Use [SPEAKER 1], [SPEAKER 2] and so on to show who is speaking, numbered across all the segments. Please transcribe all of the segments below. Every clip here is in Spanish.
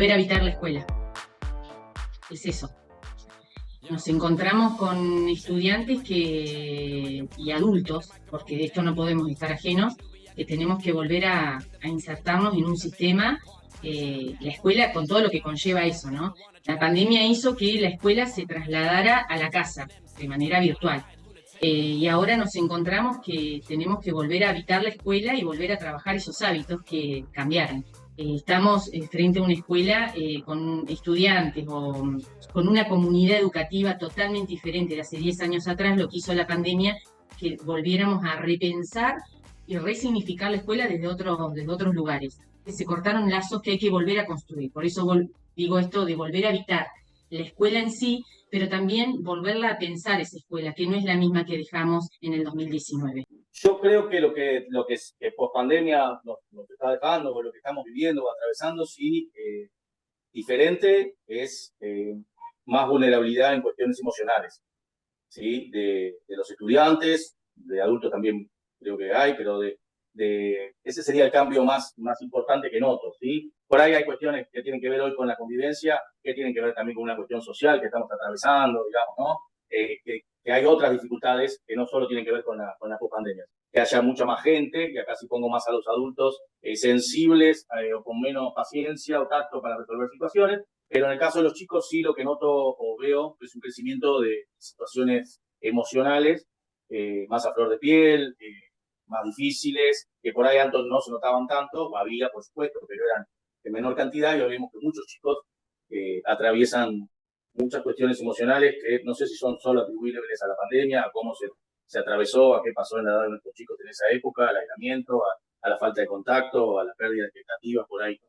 [SPEAKER 1] volver a habitar la escuela. Es eso. Nos encontramos con estudiantes y adultos, porque de esto no podemos estar ajenos, que tenemos que volver a insertarnos en un sistema, la escuela con todo lo que conlleva eso, ¿no? La pandemia hizo que la escuela se trasladara a la casa de manera virtual. Y ahora nos encontramos que tenemos que volver a habitar la escuela y volver a trabajar esos hábitos que cambiaron. Estamos frente a una escuela con estudiantes o con una comunidad educativa totalmente diferente de hace 10 años atrás. Lo que hizo la pandemia, que volviéramos a repensar y resignificar la escuela desde otros lugares. Se cortaron lazos que hay que volver a construir. Por eso digo esto de volver a habitar la escuela en sí, pero también volverla a pensar esa escuela, que no es la misma que dejamos en el 2019.
[SPEAKER 2] Yo creo que que post pandemia nos está dejando, o lo que estamos viviendo o atravesando, sí, diferente es más vulnerabilidad en cuestiones emocionales, ¿sí? De los estudiantes, de adultos también creo que hay, pero ese sería el cambio más importante que noto, ¿sí? Por ahí hay cuestiones que tienen que ver hoy con la convivencia, que tienen que ver también con una cuestión social que estamos atravesando, digamos, ¿no? Que hay otras dificultades que no solo tienen que ver con la pospandemia. Que haya mucha más gente, y acá sí pongo más a los adultos, sensibles o con menos paciencia o tacto para resolver situaciones, pero en el caso de los chicos sí lo que noto o veo es un crecimiento de situaciones emocionales más a flor de piel, más difíciles, que por ahí antes no se notaban tanto, había por supuesto, pero eran en menor cantidad, y hoy vemos que muchos chicos atraviesan muchas cuestiones emocionales que no sé si son solo atribuibles a la pandemia, a cómo se atravesó, a qué pasó en la edad de nuestros chicos en esa época, al aislamiento, a la falta de contacto, a la pérdida de expectativas por ahí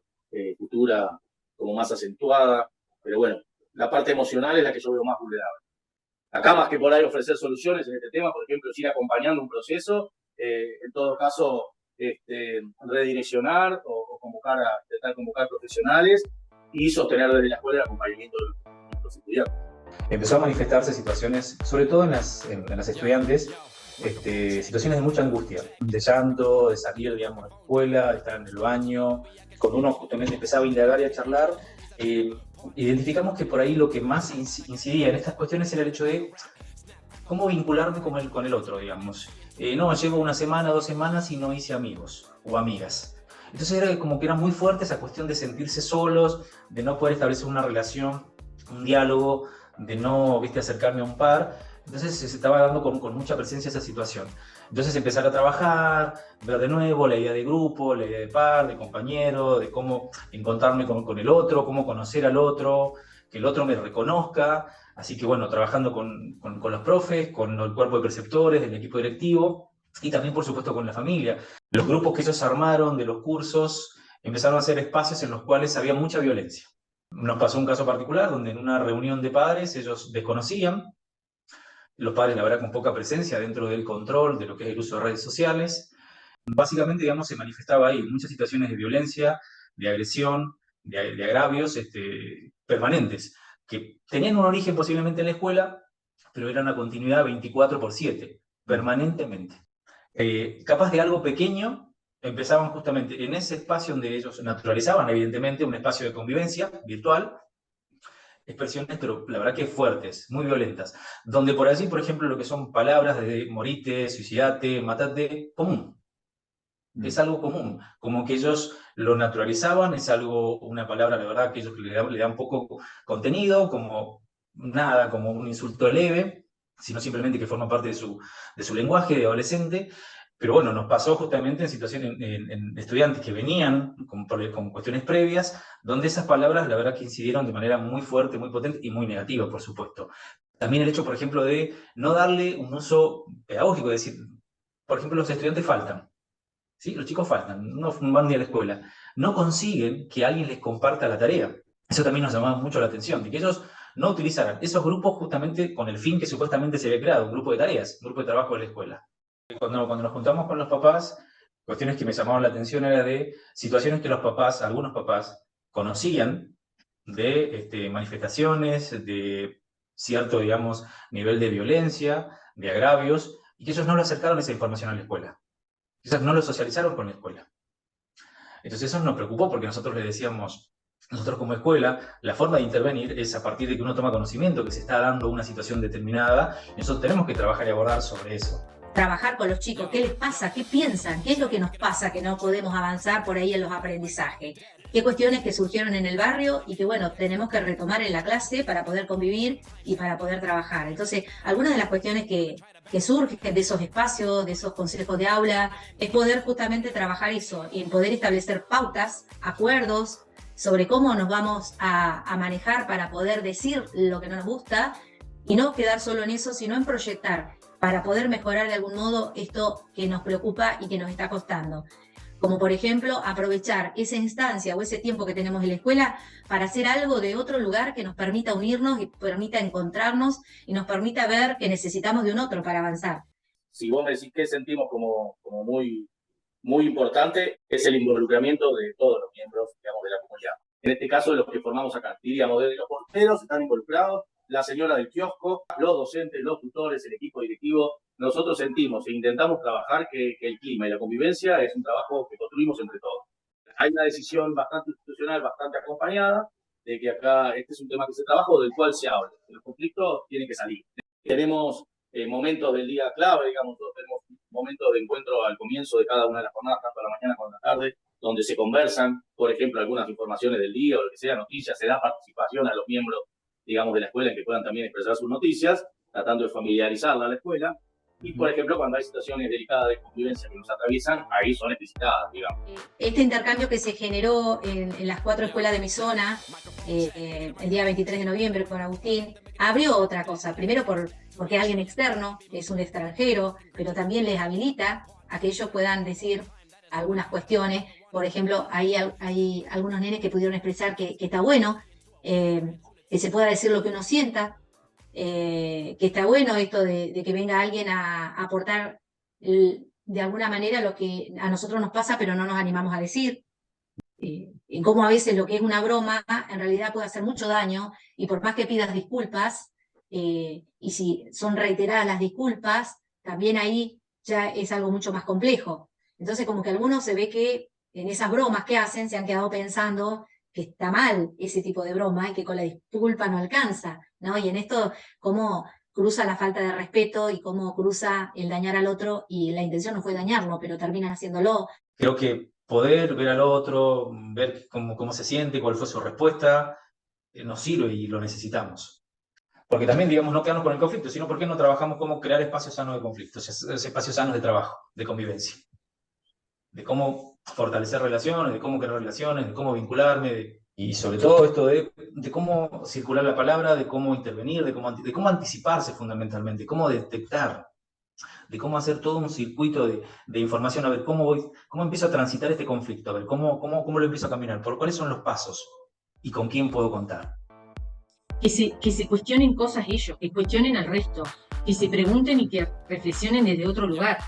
[SPEAKER 2] futura como más acentuada, pero bueno, la parte emocional es la que yo veo más vulnerable. Acá más que por ahí ofrecer soluciones en este tema, por ejemplo, ir acompañando un proceso, en todo caso redireccionar o intentar convocar profesionales y sostener desde la escuela el acompañamiento de los estudiantes.
[SPEAKER 3] Empezó a manifestarse situaciones, sobre todo en las estudiantes, situaciones de mucha angustia, de llanto, de salir, digamos, de la escuela, de estar en el baño. Cuando uno justamente empezaba a indagar y a charlar, identificamos que por ahí lo que más incidía en estas cuestiones era el hecho de cómo vincularme con el otro, digamos. No, llevo una semana, 2 semanas y no hice amigos o amigas. Entonces era como que era muy fuerte esa cuestión de sentirse solos, de no poder establecer una relación, un diálogo, de no, viste, acercarme a un par. Entonces se estaba dando con mucha presencia esa situación. Entonces empezar a trabajar, ver de nuevo la idea de grupo, la idea de par, de compañero, de cómo encontrarme con el otro, cómo conocer al otro, que el otro me reconozca. Así que bueno, trabajando con los profes, con el cuerpo de preceptores, del equipo directivo y también por supuesto con la familia. Los grupos que ellos armaron de los cursos empezaron a ser espacios en los cuales había mucha violencia. Nos pasó un caso particular donde en una reunión de padres ellos desconocían, los padres la verdad con poca presencia dentro del control de lo que es el uso de redes sociales. Básicamente, digamos, se manifestaba ahí muchas situaciones de violencia, de agresión, de agravios permanentes, que tenían un origen posiblemente en la escuela, pero era una continuidad 24/7, permanentemente. Capaz de algo pequeño, empezaban justamente en ese espacio donde ellos naturalizaban, evidentemente, un espacio de convivencia virtual, expresiones, pero la verdad que fuertes, muy violentas, donde por allí, por ejemplo, lo que son palabras de morite, suicidate, matate, común. Es algo común, como que ellos lo naturalizaban, es algo, una palabra, la verdad, que ellos le dan poco contenido, como nada, como un insulto leve, sino simplemente que forma parte de su lenguaje de adolescente. Pero bueno, nos pasó justamente en situaciones en estudiantes que venían con cuestiones previas, donde esas palabras, la verdad, que incidieron de manera muy fuerte, muy potente y muy negativa, por supuesto. También el hecho, por ejemplo, de no darle un uso pedagógico, es decir, por ejemplo, los estudiantes faltan. ¿Sí? Los chicos faltan, no van ni a la escuela, no consiguen que alguien les comparta la tarea. Eso también nos llamaba mucho la atención, de que ellos no utilizaran esos grupos justamente con el fin que supuestamente se había creado, un grupo de tareas, un grupo de trabajo de la escuela. Cuando nos juntamos con los papás, cuestiones que me llamaban la atención era de situaciones que los papás, algunos papás, conocían de manifestaciones, de cierto, digamos, nivel de violencia, de agravios, y que ellos no le acercaron esa información a la escuela. Quizás no lo socializaron con la escuela. Entonces eso nos preocupó porque nosotros le decíamos, nosotros como escuela, la forma de intervenir es a partir de que uno toma conocimiento que se está dando una situación determinada, y nosotros tenemos que trabajar y abordar sobre eso.
[SPEAKER 4] Trabajar con los chicos, qué les pasa, qué piensan, qué es lo que nos pasa que no podemos avanzar por ahí en los aprendizajes, qué cuestiones que surgieron en el barrio y que bueno, tenemos que retomar en la clase para poder convivir y para poder trabajar. Entonces, algunas de las cuestiones que surgen de esos espacios, de esos consejos de aula, es poder justamente trabajar eso, y poder establecer pautas, acuerdos sobre cómo nos vamos a manejar para poder decir lo que no nos gusta y no quedar solo en eso, sino en proyectar para poder mejorar de algún modo esto que nos preocupa y que nos está costando. Como por ejemplo, aprovechar esa instancia o ese tiempo que tenemos en la escuela para hacer algo de otro lugar que nos permita unirnos y permita encontrarnos y nos permita ver que necesitamos de un otro para avanzar.
[SPEAKER 2] Si vos me decís qué sentimos como muy, muy importante, es el involucramiento de todos los miembros, digamos, de la comunidad. En este caso, de los que formamos acá, diríamos, desde los porteros están involucrados, la señora del kiosco, los docentes, los tutores, el equipo directivo. Nosotros sentimos e intentamos trabajar que el clima y la convivencia es un trabajo que construimos entre todos. Hay una decisión bastante institucional, bastante acompañada, de que acá este es un tema que se trabaja o del cual se habla. Los conflictos tienen que salir. Tenemos momentos del día clave, digamos, nosotros tenemos momentos de encuentro al comienzo de cada una de las jornadas, tanto a la mañana como a la tarde, donde se conversan, por ejemplo, algunas informaciones del día o lo que sea, noticias, se da participación a los miembros, digamos, de la escuela en que puedan también expresar sus noticias, tratando de familiarizarla a la escuela. Y, por ejemplo, cuando hay situaciones delicadas de convivencia que nos atraviesan, ahí son explicitadas, digamos.
[SPEAKER 4] Este intercambio que se generó en las 4 escuelas de mi zona, el día 23 de noviembre con Agustín, abrió otra cosa. Primero porque alguien externo, es un extranjero, pero también les habilita a que ellos puedan decir algunas cuestiones. Por ejemplo, hay algunos nenes que pudieron expresar que está bueno, que se pueda decir lo que uno sienta, que está bueno esto de que venga alguien a aportar de alguna manera lo que a nosotros nos pasa, pero no nos animamos a decir. Y cómo a veces lo que es una broma en realidad puede hacer mucho daño, y por más que pidas disculpas, y si son reiteradas las disculpas, también ahí ya es algo mucho más complejo. Entonces como que algunos se ve que en esas bromas que hacen se han quedado pensando que está mal ese tipo de broma y que con la disculpa no alcanza, ¿no? Y en esto, cómo cruza la falta de respeto y cómo cruza el dañar al otro, y la intención no fue dañarlo, pero terminan haciéndolo.
[SPEAKER 3] Creo que poder ver al otro, ver cómo se siente, cuál fue su respuesta, nos sirve y lo necesitamos. Porque también, digamos, no quedarnos con el conflicto, sino por qué no trabajamos cómo crear espacios sanos de conflicto, espacios sanos de trabajo, de convivencia, de cómo fortalecer relaciones, de cómo crear relaciones, de cómo vincularme, y sobre todo esto de cómo circular la palabra, de cómo intervenir, de cómo anticiparse fundamentalmente, cómo detectar, de cómo hacer todo un circuito de información, a ver cómo empiezo a transitar este conflicto, a ver cómo lo empiezo a caminar, por cuáles son los pasos y con quién puedo contar.
[SPEAKER 1] Que se cuestionen cosas ellos, que cuestionen al resto, que se pregunten y que reflexionen desde otro lugar.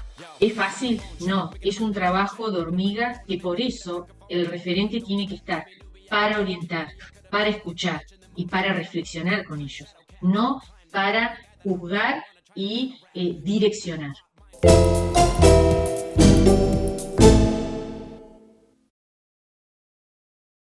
[SPEAKER 1] ¿Es fácil? No, es un trabajo de hormiga, que por eso el referente tiene que estar para orientar, para escuchar y para reflexionar con ellos, no para juzgar y direccionar.